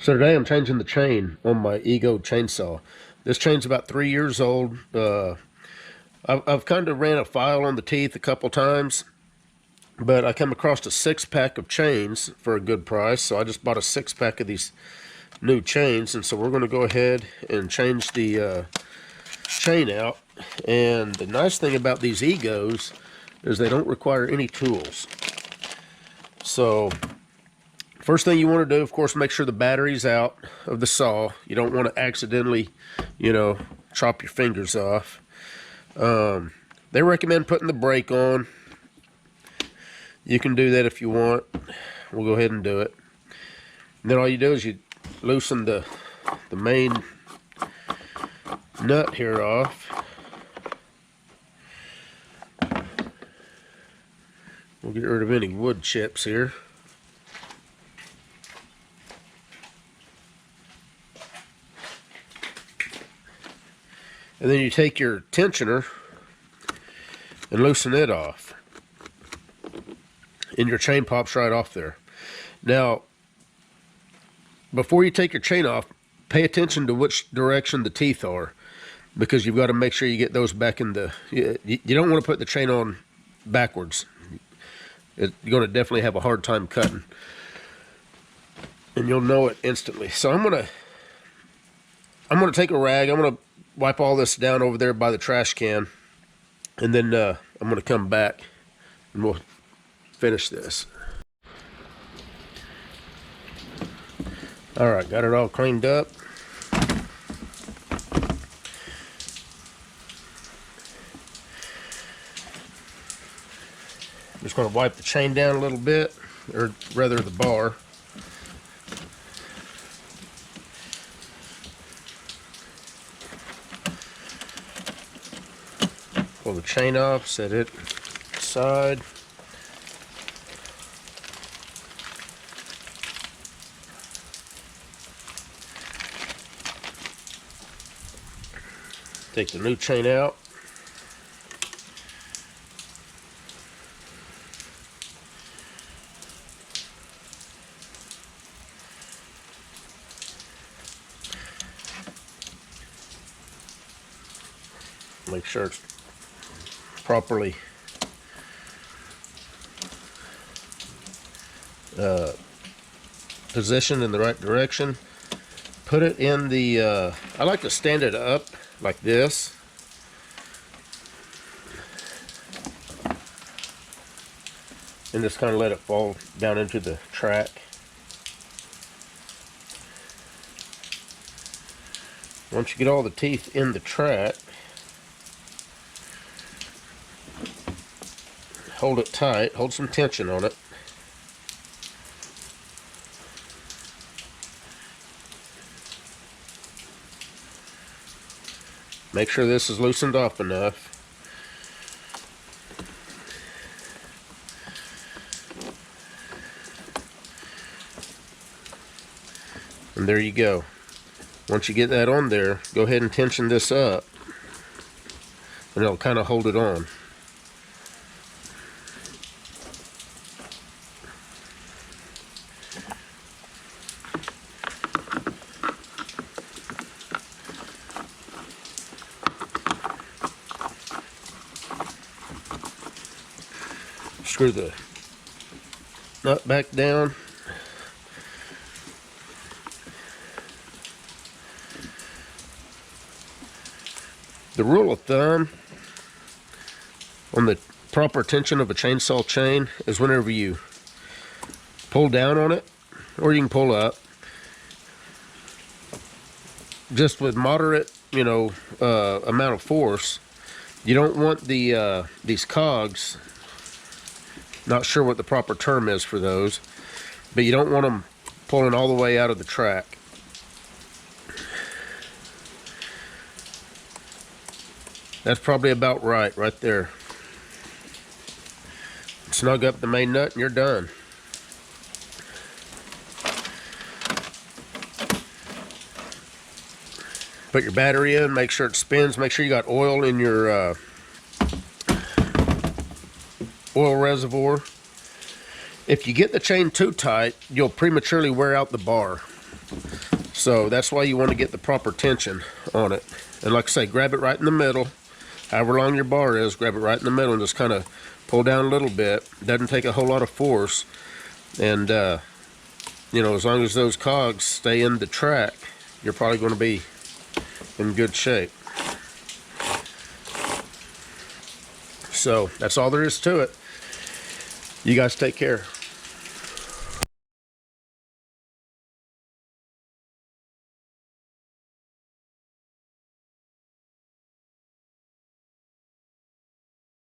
So today I'm changing the chain on my Ego chainsaw. This chain's about 3 years old. I've kind of ran a file on the teeth a couple times, but I come across a 6-pack of chains for a good price. So I just bought a 6-pack of these new chains, and so we're going to go ahead and change the chain out. And the nice thing about these Egos is they don't require any tools. So first thing you want to do, of course, make sure the battery's out of the saw. You don't want to accidentally, chop your fingers off. They recommend putting the brake on. You can do that if you want. We'll go ahead and do it. And then all you do is you loosen the main nut here off. We'll get rid of any wood chips here. And then you take your tensioner and loosen it off. And your chain pops right off there. Now, before you take your chain off, pay attention to which direction the teeth are, because you've got to make sure you get those back in the... You don't want to put the chain on backwards. You're going to definitely have a hard time cutting. And you'll know it instantly. So I'm going to take a rag. I'm going to wipe all this down over there by the trash can, and then I'm going to come back and we'll finish this. Alright, got it all cleaned up. I'm just going to wipe the chain down a little bit, or rather the bar. Pull the chain off, set it aside. Take the new chain out. Make sure it's properly positioned in the right direction. Put it in the I like to stand it up like this, and just kind of let it fall down into the track. Once you get all the teeth in the track, hold it tight, hold some tension on it. Make sure this is loosened off enough. And there you go. Once you get that on there, go ahead and tension this up, and it'll kind of hold it on. Screw the nut back down. The rule of thumb on the proper tension of a chainsaw chain is whenever you pull down on it, or you can pull up, just with moderate, amount of force. You don't want these cogs, not sure what the proper term is for those, but you don't want them pulling all the way out of the track. That's probably about right there. Snug up the main nut and you're done. Put your battery in, make sure it spins, make sure you got oil in your oil reservoir. If you get the chain too tight, you'll prematurely wear out the bar. So that's why you want to get the proper tension on it. And like I say, grab it right in the middle. However long your bar is, grab it right in the middle and just kind of pull down a little bit. Doesn't take a whole lot of force. And, you know, as long as those cogs stay in the track, you're probably going to be in good shape. So that's all there is to it. You guys take care.